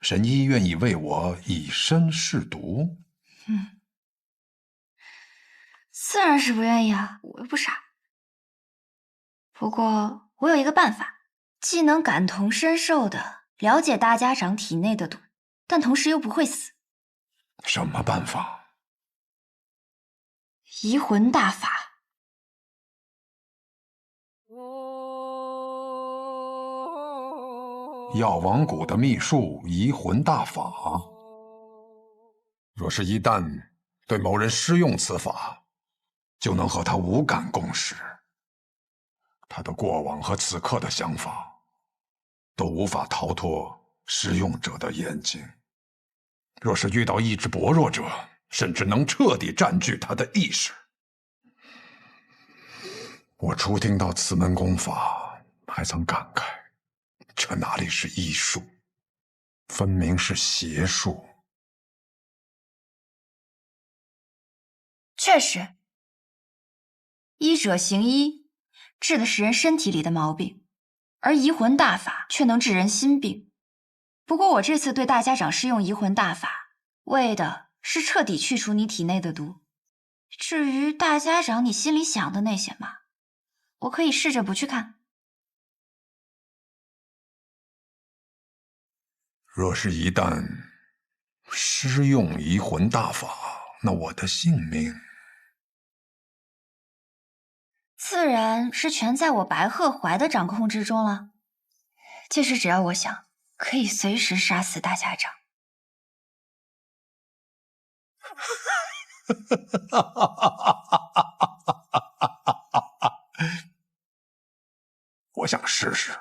神医愿意为我以身试毒？自然是不愿意啊，我又不傻。不过我有一个办法，既能感同身受的了解大家长体内的毒，但同时又不会死。什么办法？移魂大法。药王谷的秘术移魂大法，若是一旦对某人施用此法，就能和他无感共识，他的过往和此刻的想法都无法逃脱施用者的眼睛。若是遇到意志薄弱者，甚至能彻底占据他的意识。我初听到此门功法，还曾感慨，这哪里是医术，分明是邪术。确实，医者行医，治的是人身体里的毛病，而移魂大法却能治人心病。不过我这次对大家长施用移魂大法，为的是彻底去除你体内的毒。至于大家长你心里想的那些嘛，我可以试着不去看。若是一旦施用移魂大法，那我的性命自然是全在我白鹤怀的掌控之中了。届时只要我想，可以随时杀死大家长。我想试试。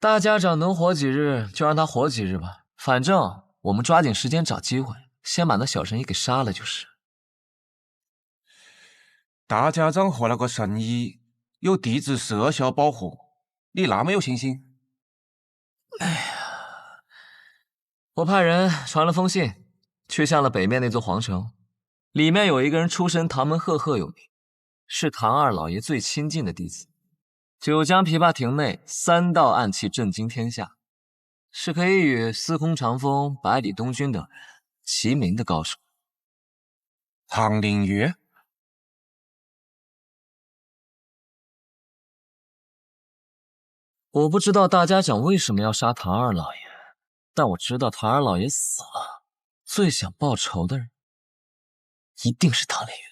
大家长能活几日就让他活几日吧，反正我们抓紧时间找机会，先把那小神医给杀了就是。大家长和那个神医有地质社效保护，你那么有信心？哎呀，我派人传了封信，去向了北面那座皇城，里面有一个人出身唐门赫赫有名，是唐二老爷最亲近的弟子。九江琵琶亭内3道暗器震惊天下，是可以与司空长风、百里东君等人齐名的高手。唐灵月，我不知道大家长为什么要杀唐二老爷，但我知道唐二老爷死了，最想报仇的人一定是唐灵月。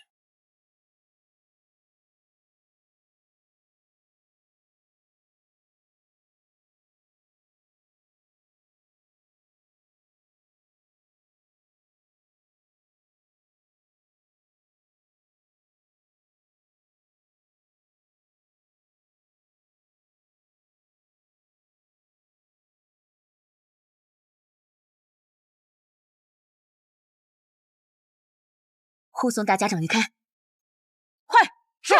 护送大家长离开，快！是。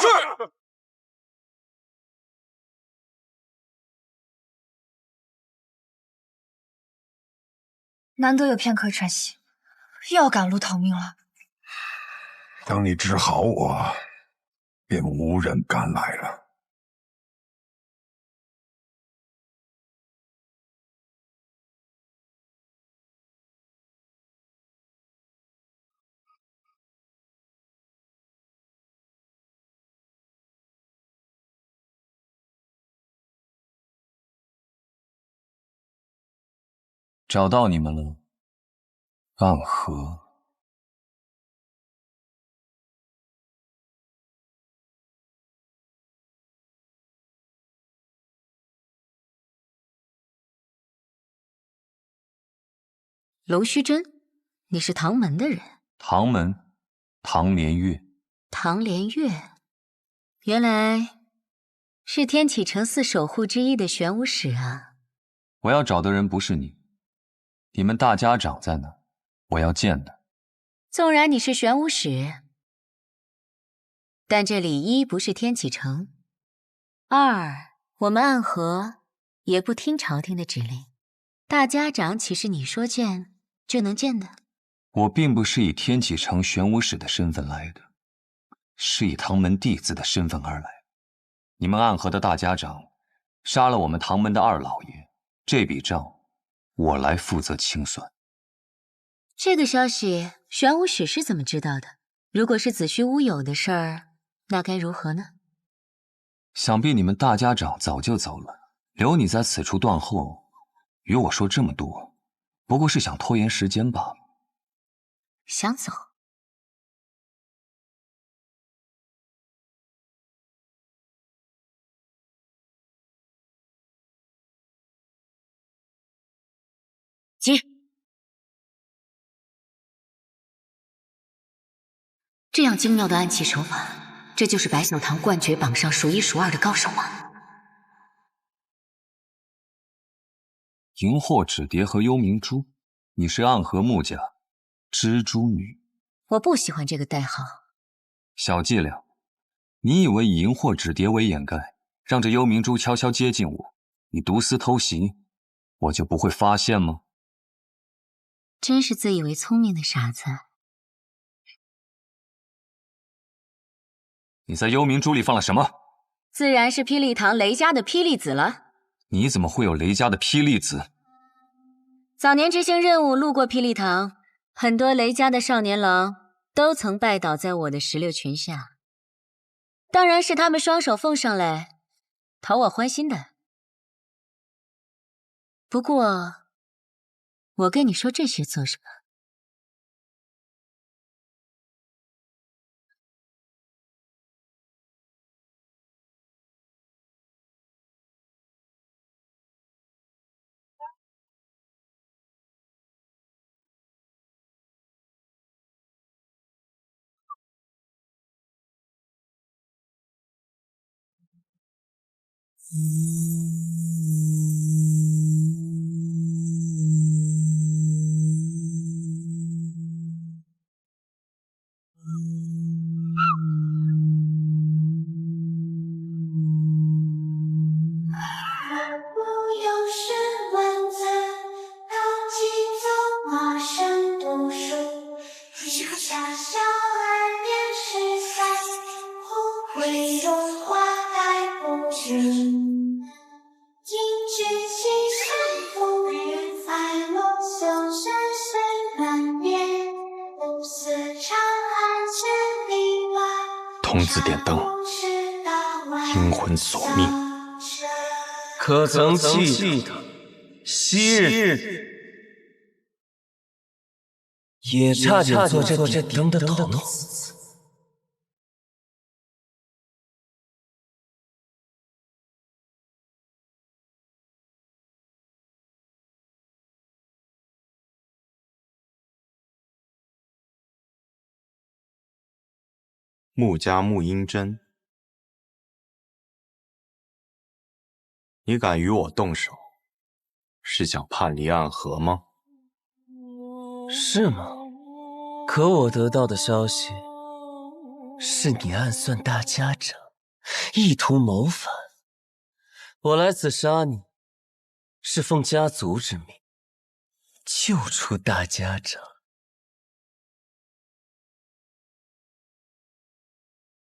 难得有片刻喘息，又要赶路逃命了。等你治好我，便无人敢来了。找到你们了，暗河。娄虚真，你是唐门的人？唐门，唐连月。唐连月，原来是天启城4守护之一的玄武使啊！我要找的人不是你，你们大家长在哪？我要见的。纵然你是玄武使，但这里一不是天启城，二我们暗河也不听朝廷的指令。大家长岂是你说见就能见的？我并不是以天启城玄武使的身份来的，是以唐门弟子的身份而来。你们暗河的大家长杀了我们唐门的二老爷，这笔账我来负责清算。这个消息，玄武使是怎么知道的？如果是子虚乌有的事儿，那该如何呢？想必你们大家长早就走了，留你在此处断后，与我说这么多，不过是想拖延时间罢了。想走？接。这样精妙的暗器手法，这就是白小堂冠绝榜上数一数二的高手吗？荧惑纸蝶和幽冥珠，你是暗河穆家蜘蛛女。我不喜欢这个代号。小伎俩，你以为以荧惑纸蝶为掩盖，让这幽冥珠悄悄接近我，你毒丝偷袭，我就不会发现吗？真是自以为聪明的傻子。你在幽冥珠里放了什么？自然是霹雳堂雷家的霹雳子了。你怎么会有雷家的霹雳子？早年执行任务路过霹雳堂，很多雷家的少年郎都曾拜倒在我的石榴裙下，当然是他们双手奉上来讨我欢心的。不过，我跟你说这些做什么？童子点灯，阴魂索命。可曾记得昔日也差点做这点灯的童子？穆家穆英真，你敢与我动手，是想叛离暗河吗？是吗？可我得到的消息是你暗算大家长，意图谋反。我来此杀你，是奉家族之命，救出大家长。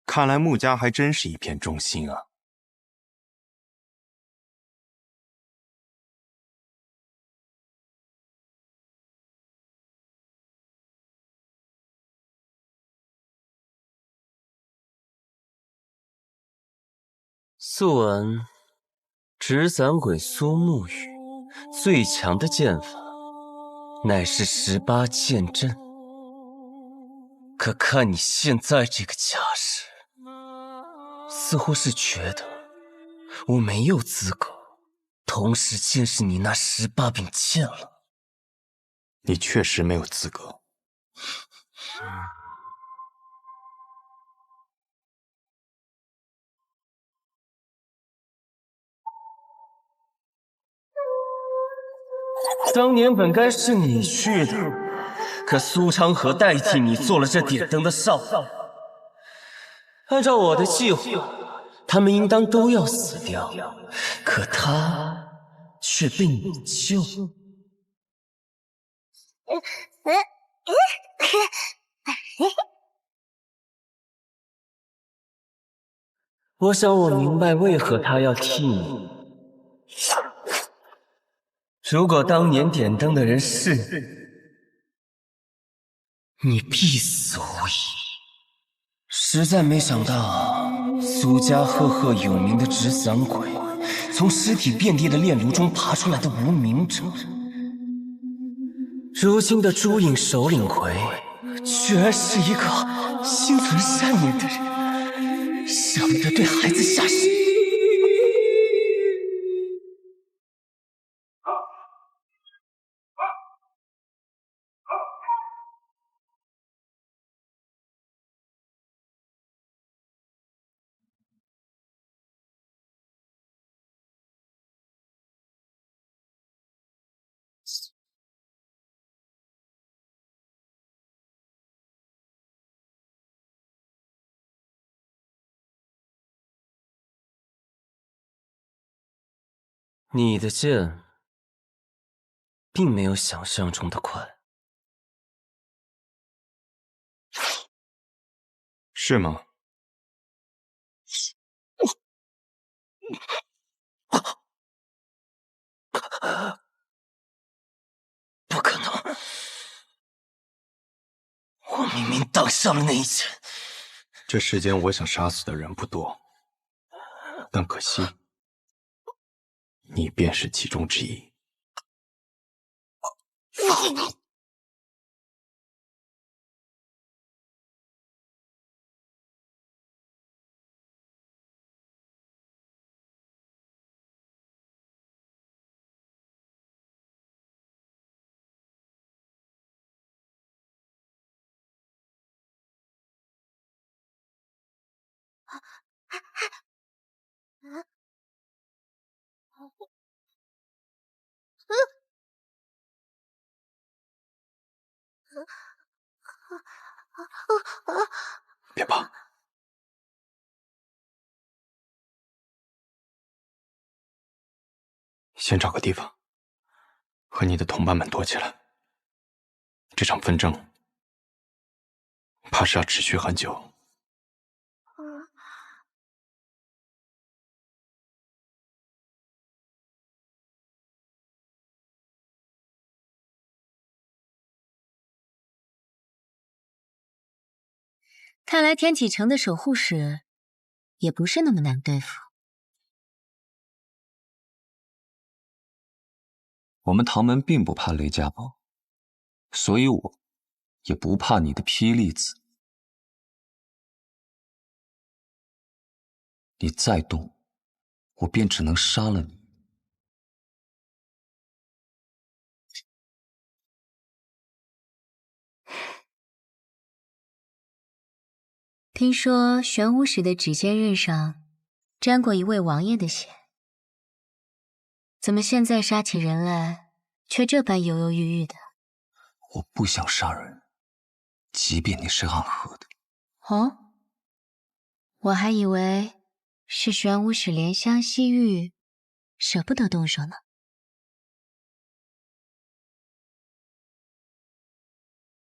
看来穆家还真是一片忠心啊。素闻纸伞鬼苏沐雨最强的剑法乃是18剑阵，可看你现在这个架势，似乎是觉得我没有资格同时见识你那18柄剑了。你确实没有资格。当年本该是你去的，可苏昌河代替你做了这点灯的少爷。按照我的计划，他们应当都要死掉，可他却被你救。我想我明白为何他要替你。如果当年点灯的人是你，你必死无疑。实在没想到，苏家赫赫有名的纸伞鬼，从尸体遍地的炼炉中爬出来的无名者，如今的朱影首领魁，居然是一个心存善念的人，舍不得对孩子下手。你的剑并没有想象中的快，是吗？不可能！我明明挡下了那一剑。这世间我想杀死的人不多，但可惜，你便是其中之一。别怕，先找个地方和你的同伴们躲起来。这场纷争怕是要持续很久。看来天启城的守护使也不是那么难对付。我们唐门并不怕雷家堡，所以我也不怕你的霹雳子。你再动，我便只能杀了你。听说玄武使的指尖刃上沾过一位王爷的血，怎么现在杀起人来却这般犹犹豫豫的？我不想杀人，即便你是暗河的。哦，我还以为是玄武使怜香惜玉，舍不得动手呢。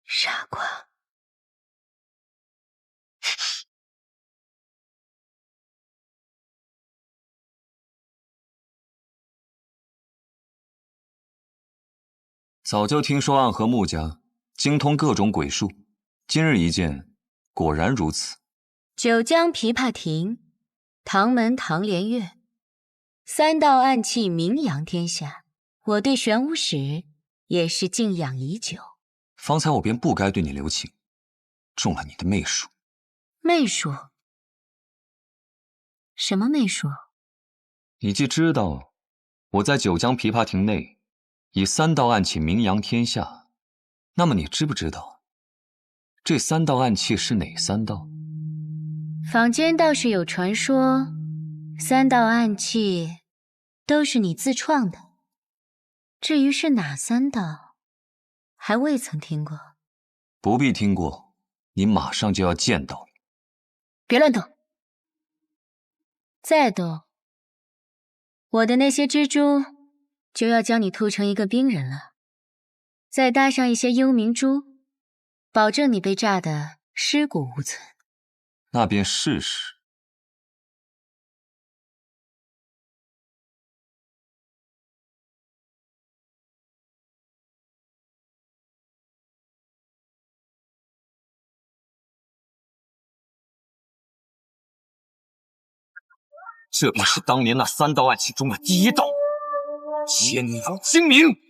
傻瓜。早就听说暗河穆家精通各种鬼术，今日一见，果然如此。九江琵琶亭，唐门唐连月，三道暗器名扬天下，我对玄武使也是敬仰已久。方才我便不该对你留情，中了你的媚术。媚术？什么媚术？你既知道我在九江琵琶亭内以三道暗器名扬天下，那么你知不知道这三道暗器是哪三道？坊间倒是有传说，三道暗器都是你自创的，至于是哪三道，还未曾听过。不必听过，你马上就要见到了。别乱动，再动，我的那些蜘蛛就要将你吐成一个冰人了。再搭上一些幽冥珠，保证你被炸得尸骨无存。那便试试。这便是当年那3道案其中的第1道——千鸟精明。